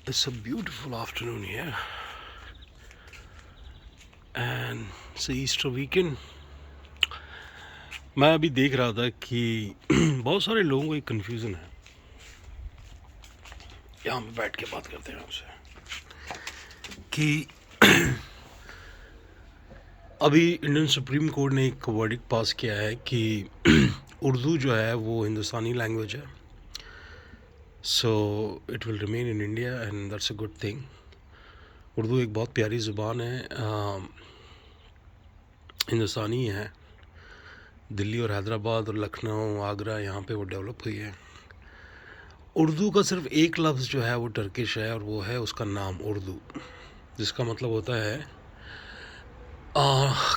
It's a beautiful afternoon here, and it's a Easter weekend. मैं अभी देख रहा था कि बहुत सारे लोगों को एक कन्फ्यूज़न है। यहाँ पे बैठ के बात करते हैं आपसे कि अभी इंडियन सुप्रीम कोर्ट ने एक वर्डिक्ट पास किया है कि उर्दू जो है वो हिंदुस्तानी लैंग्वेज है, so it will remain in India and that's a good thing. Urdu एक बहुत प्यारी ज़ुबान है, हिंदुस्तानी है। दिल्ली और हैदराबाद और लखनऊ, आगरा, यहाँ पे वो डेवलप हुई है। उर्दू का सिर्फ एक लफ्ज़ जो है वो टर्किश है, और वो है उसका नाम उर्दू, जिसका मतलब होता है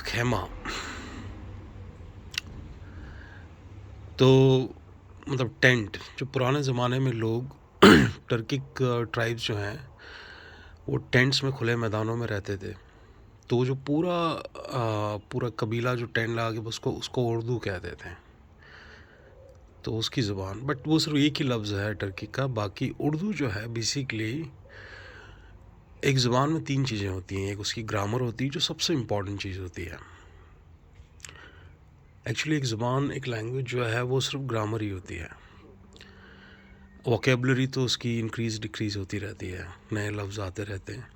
खेमा। तो मतलब टेंट, जो पुराने ज़माने में लोग टर्किक ट्राइब्स जो हैं वो टेंट्स में खुले मैदानों में रहते थे, तो जो पूरा कबीला जो टेंट लगा के उसको उर्दू कहते थे, तो उसकी ज़ुबान। बट वो सिर्फ एक ही लफ्ज़ है टर्की का। बाकी उर्दू जो है बेसिकली एक ज़ुबान में तीन चीज़ें होती हैं। एक उसकी ग्रामर होती है जो सबसे इम्पॉर्टेंट चीज़ होती है। एक्चुअली एक ज़ुबान, एक लैंग्वेज जो है वो सिर्फ ग्रामर ही होती है। वोकेबलरी तो उसकी इंक्रीज़ डिक्रीज़ होती रहती है, नए लफ्ज़ आते रहते हैं।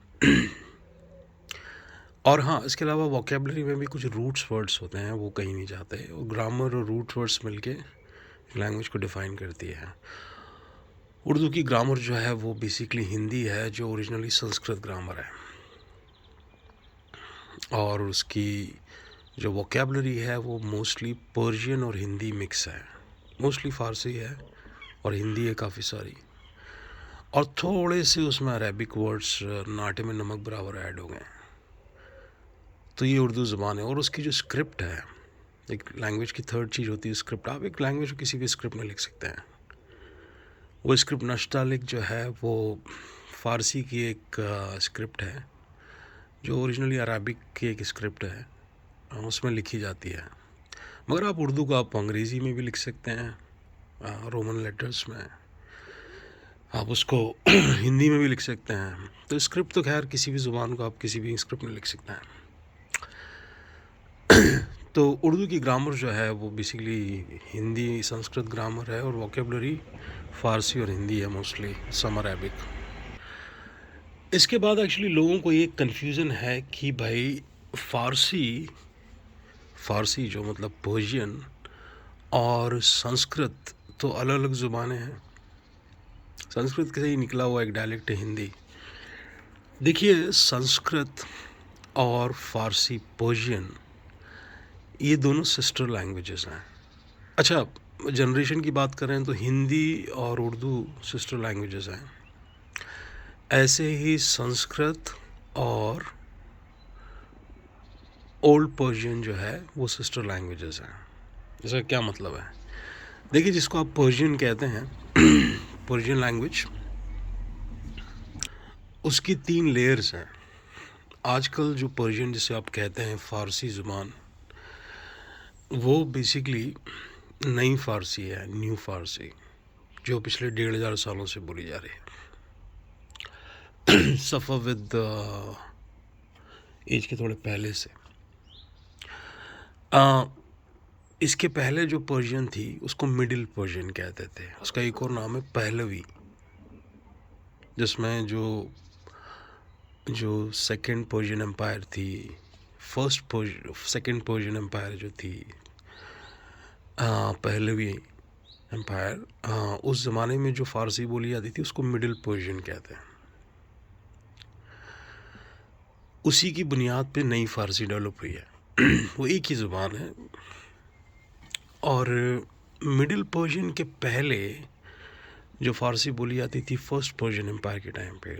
और हाँ, इसके अलावा वोकेबलरी में भी कुछ रूट्स वर्ड्स होते हैं, वो कहीं नहीं जाते, और ग्रामर और रूट वर्ड्स मिलके लैंग्वेज को डिफ़ाइन करती है। उर्दू की ग्रामर जो है वो बेसिकली हिंदी है, जो ओरिजिनली संस्कृत ग्रामर है, और उसकी जो वोकेबलरी है वो मोस्टली पर्शियन और हिंदी मिक्स है। मोस्टली फ़ारसी है और हिंदी है काफ़ी सारी, और थोड़े से उसमें अरेबिक वर्ड्स नाटे में नमक बराबर ऐड हो गए। तो ये उर्दू ज़ुबान है। और उसकी जो स्क्रिप्ट है, एक लैंग्वेज की थर्ड चीज़ होती है स्क्रिप्ट। आप एक लैंग्वेज को किसी भी स्क्रिप्ट में लिख सकते हैं। वो स्क्रिप्ट नस्टालिक जो है वो फ़ारसी की एक स्क्रिप्ट है, जो ओरिजिनली अरबिक की एक स्क्रिप्ट है, उसमें लिखी जाती है। मगर आप उर्दू को आप अंग्रेज़ी में भी लिख सकते हैं, रोमन लेटर्स में। आप उसको हिंदी में भी लिख सकते हैं। तो स्क्रिप्ट तो खैर किसी भी ज़ुबान को आप किसी भी स्क्रिप्ट में लिख सकते हैं। तो उर्दू की ग्रामर जो है वो बेसिकली हिंदी संस्कृत ग्रामर है, और वोकेबलरी फ़ारसी और हिंदी है, मोस्टली सम अरेबिक। इसके बाद एक्चुअली लोगों को एक कन्फ्यूज़न है कि भाई फ़ारसी जो मतलब पर्शियन और संस्कृत तो अलग अलग ज़ुबानें हैं। संस्कृत से ही निकला हुआ एक डायलेक्ट है हिंदी। देखिए, संस्कृत और फ़ारसी, पर्शियन, ये दोनों सिस्टर लैंग्वेजेस हैं। अच्छा, जनरेशन की बात करें तो हिंदी और उर्दू सिस्टर लैंग्वेजेस हैं। ऐसे ही संस्कृत और ओल्ड पर्शियन जो है वो सिस्टर लैंग्वेजेस हैं। इसका क्या मतलब है? देखिए, जिसको आप पर्शियन कहते हैं, पर्शियन लैंग्वेज, उसकी तीन लेयर्स हैं। आजकल जो पर्शियन जिसे आप कहते हैं फ़ारसी ज़ुबान, वो बेसिकली नई फ़ारसी है, न्यू फ़ारसी, जो पिछले 1500 सालों से बोली जा रही है। सफ़र विद एज के थोड़े पहले से। इसके पहले जो पर्शियन थी उसको मिडिल पर्शियन कहते थे। उसका एक और नाम है पहलवी, जिसमें जो सेकंड पर्शियन एम्पायर थी, सेकंड पर्शियन एम्पायर जो थी, पहलवी एम्पायर, उस ज़माने में जो फ़ारसी बोली जाती थी उसको मिडिल पर्शियन कहते हैं। उसी की बुनियाद पे नई फ़ारसी डेवलप हुई है। वो एक ही ज़ुबान है। और मिडिल पर्शियन के पहले जो फ़ारसी बोली जाती थी फर्स्ट पर्शियन एम्पायर के टाइम पे,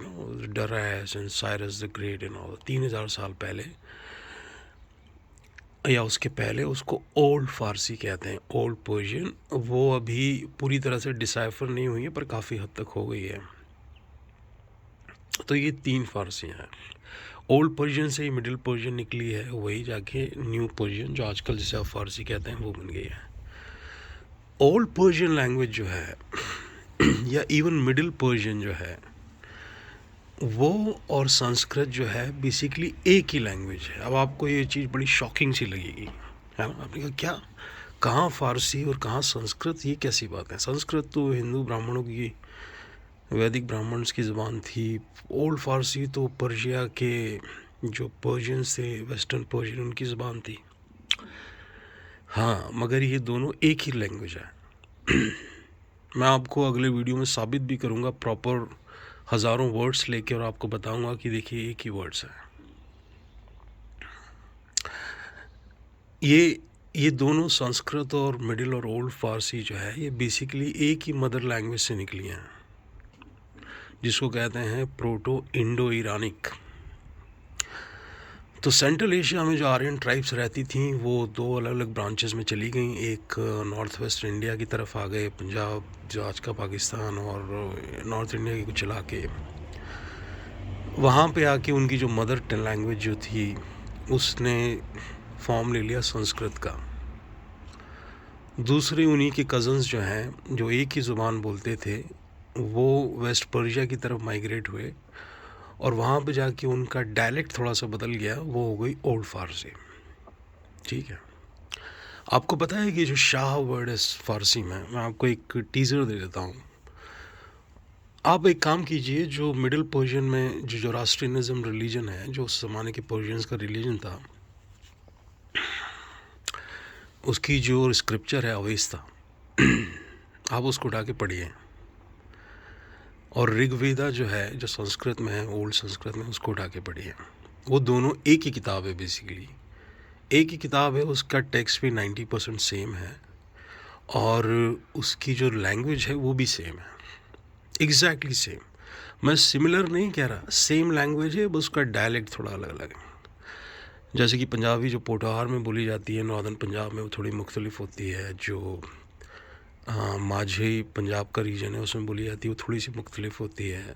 Darius and Cyrus the great and all, 3000 साल पहले या उसके पहले, उसको ओल्ड फ़ारसी कहते हैं, ओल्ड पर्शियन। वो अभी पूरी तरह से डिसाइफर नहीं हुई है, पर काफ़ी हद तक हो गई है। तो ये तीन फ़ारसियाँ हैं। ओल्ड पर्शियन से ही मिडिल पर्शियन निकली है, वही जाके न्यू पर्शियन, जो आजकल जिसे आप फ़ारसी कहते हैं, वो बन गई है। ओल्ड पर्शियन लैंग्वेज जो है या इवन मिडिल पर्शियन जो है, वो और संस्कृत जो है बेसिकली एक ही लैंग्वेज है। अब आपको ये चीज़ बड़ी शॉकिंग सी लगेगी, है ना? आपने कहा क्या, कहाँ फ़ारसी और कहाँ संस्कृत, ये कैसी बात है? संस्कृत तो हिंदू ब्राह्मणों की, वैदिक ब्राह्मण्स की ज़बान थी। ओल्ड फ़ारसी तो पर्शिया के जो पर्शियंस थे, वेस्टर्न पर्शियन, उनकी ज़बान थी। हाँ, मगर ये दोनों एक ही लैंग्वेज है। मैं आपको अगले वीडियो में साबित भी करूँगा प्रॉपर हज़ारों वर्ड्स लेके, और आपको बताऊँगा कि देखिए एक ही वर्ड्स हैं। ये दोनों संस्कृत और मिडिल और ओल्ड फ़ारसी जो है, ये बेसिकली एक ही मदर लैंग्वेज से निकली हैं, जिसको कहते हैं प्रोटो इंडो ईरानिक। तो सेंट्रल एशिया में जो आर्यन ट्राइब्स रहती थीं, वो दो अलग अलग ब्रांचेस में चली गई। एक नॉर्थ वेस्ट इंडिया की तरफ आ गए, पंजाब जो आज का पाकिस्तान, और नॉर्थ इंडिया के कुछ इलाके। वहाँ पे आके उनकी जो मदर लैंग्वेज जो थी, उसने फॉर्म ले लिया संस्कृत का। दूसरे उन्हीं के कज़न्स जो हैं, जो एक ही ज़ुबान बोलते थे, वो वेस्ट पर्शिया की तरफ माइग्रेट हुए, और वहाँ पे जाके उनका डायलेक्ट थोड़ा सा बदल गया, वो हो गई ओल्ड फ़ारसी। ठीक है, आपको पता है कि जो शाह वर्ड है फ़ारसी में, मैं आपको एक टीज़र दे देता हूँ। आप एक काम कीजिए, जो मिडिल पर्शियन में जो ज़ोरास्ट्रियनिज़्म रिलीजन है, जो उस ज़माने के पर्शियंस का रिलीजन था, उसकी जो स्क्रिप्चर है अवेस्ता, आप उसको उठा के पढ़िए। और ऋग्वेदा जो है, जो संस्कृत में है, ओल्ड संस्कृत में, उसको उठा के पढ़िए। वो दोनों एक ही किताब है, बेसिकली एक ही किताब है। उसका टेक्स्ट भी 90% सेम है, और उसकी जो लैंग्वेज है वो भी सेम है, एग्जैक्टली सेम। मैं सिमिलर नहीं कह रहा, सेम लैंग्वेज है, बस उसका डायलेक्ट थोड़ा अलग अलग है। जैसे कि पंजाबी जो पोठार में बोली जाती है नॉर्दर्न पंजाब में, वो थोड़ी मुख्तलिफ होती है। जो माझी पंजाब का रीजन है, उसमें बोली जाती है, वो थोड़ी सी मुख्तलिफ होती है।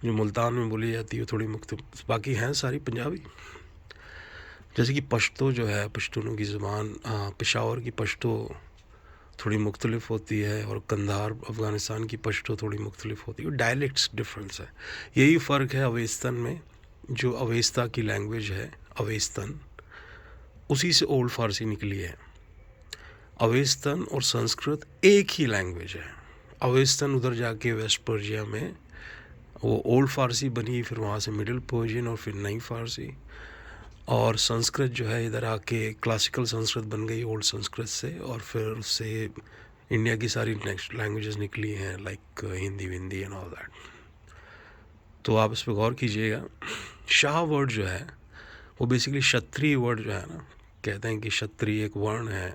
जो मुल्तान में बोली जाती है, वो थोड़ी मुख्तलिफ, बाकी हैं सारी पंजाबी। जैसे कि पश्तो जो है, पश्तूनों की ज़बान, पेशावर की पश्तो थोड़ी मुख्तलिफ होती है, और कंधार अफ़गानिस्तान की पश्तो थोड़ी मुख्तलिफ होती है। डायलेक्ट्स डिफरेंस है, यही फ़र्क है अवेस्तन में। जो अवेस्ता की लैंग्वेज है, अवेस्तन, उसी से ओल्ड फ़ारसी निकली है। अवेस्तन और संस्कृत एक ही लैंग्वेज है। अवेस्तन उधर जाके वेस्ट पर्शिया में वो ओल्ड फ़ारसी बनी, फिर वहाँ से मिडिल पर्शियन, और फिर नई फ़ारसी। और संस्कृत जो है इधर आके क्लासिकल संस्कृत बन गई ओल्ड संस्कृत से, और फिर उससे इंडिया की सारी नेक्स्ट लैंग्वेजेस निकली हैं, लाइक हिंदी विंदी एंड ऑल दैट। तो आप इस पर गौर कीजिएगा। शाह वर्ड जो है, वो बेसिकली क्षत्रिय वर्ड जो है ना, कहते हैं कि क्षत्रिय एक वर्ण है,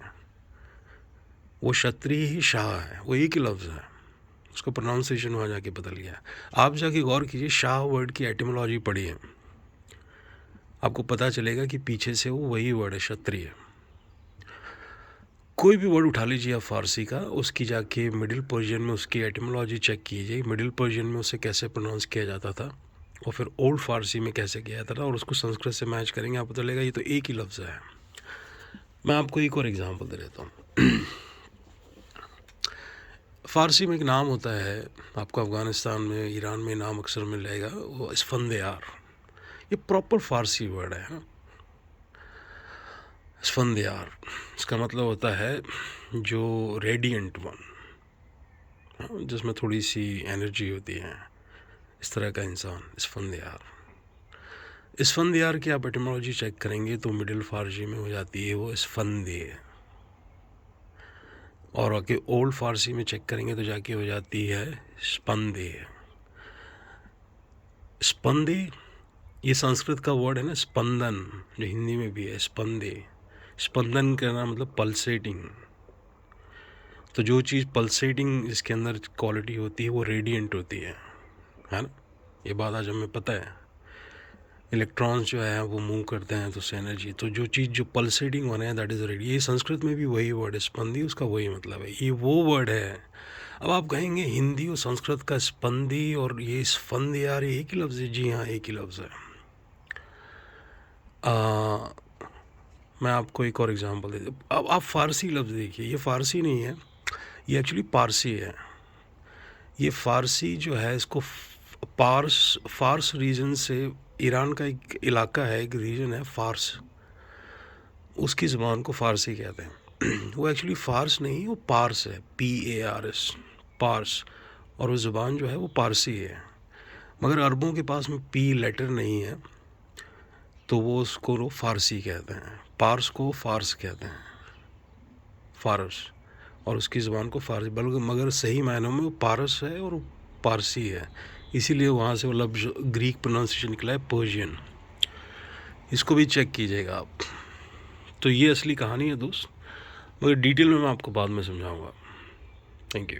वो क्षत्रिय ही शाह है, वो एक ही लफ्ज़ है, उसका प्रोनाउंसिएशन वहाँ जाके बदल गया। आप जाके गौर कीजिए, शाह वर्ड की एटिमोलॉजी पढ़िए, आपको पता चलेगा कि पीछे से वो वही वर्ड है, क्षत्रिय। कोई भी वर्ड उठा लीजिए आप फ़ारसी का, उसकी जाके मिडिल पर्शियन में उसकी एटिमोलॉजी चेक कीजिए, मिडिल पर्शियन में उसे कैसे प्रोनाउंस किया जाता था, और फिर ओल्ड फ़ारसी में कैसे किया जाता था, और उसको संस्कृत से मैच करेंगे, आपको पता चलेगा ये तो एक ही लफ्ज़ है। मैं आपको एक और एग्जांपल दे देता हूँ। फ़ारसी में एक नाम होता है, आपको अफ़गानिस्तान में, ईरान में नाम अक्सर मिल जाएगा, वो स्फंदयार। ये प्रॉपर फ़ारसी वर्ड है ना, स्फंदयार। इसका मतलब होता है जो रेडिएंट वन, जिसमें थोड़ी सी एनर्जी होती है, इस तरह का इंसान, स्फंदयार। स्फंदयार की आप एटिमोलॉजी चेक करेंगे तो मिडिल फ़ारसी में हो जाती है वो स्फंदे, और आके ओल्ड फ़ारसी में चेक करेंगे तो जाके हो जाती है स्पंदे। स्पंदे ये संस्कृत का वर्ड है ना, स्पंदन, जो हिंदी में भी है स्पंदे। स्पंदन करना मतलब पल्सेटिंग। तो जो चीज़ पल्सेटिंग जिसके अंदर क्वालिटी होती है वो रेडिएंट होती है ना। ये बात आज हमें पता है। इलेक्ट्रॉन्स जो है वो मूव करते हैं तो उससे एनर्जी, तो जो चीज़ जो पल्सेटिंग होना है दैट इज़ रेडी। ये संस्कृत में भी वही वर्ड है, स्पंदी, उसका वही मतलब है, ये वो वर्ड है। अब आप कहेंगे हिंदी और संस्कृत का स्पंदी और ये स्पंद, यार ये एक ही लफ्ज़ है। जी हाँ, एक ही लफ्ज़ है। मैं आपको एक और एग्जांपल दे दूँ। अब आप फ़ारसी लफ्ज़ देखिए, ये फ़ारसी नहीं है, ये एक्चुअली पारसी है। ये फ़ारसी जो है, इसको फारस रीजन से, ईरान का एक इलाका है, एक रीजन है फारस, उसकी ज़बान को फ़ारसी कहते हैं। वो एक्चुअली फ़ारस नहीं, वो पारस है, PARS, पारस। और वो ज़बान जो है वो पारसी है, मगर अरबों के पास में P लेटर नहीं है, तो वो उसको वो फ़ारसी कहते हैं। पारस को फ़ारस कहते हैं, फ़ारस, और उसकी ज़बान को फ़ारसी, बल्कि मगर सही मायनों में वो पारस है और पारसी है, इसीलिए वहाँ से वो लफ्ज़ ग्रीक प्रोनाउंसिएशन निकला है पर्शियन। इसको भी चेक कीजिएगा आप। तो ये असली कहानी है दोस्त, मगर डिटेल में मैं आपको बाद में समझाऊंगा। Thank you.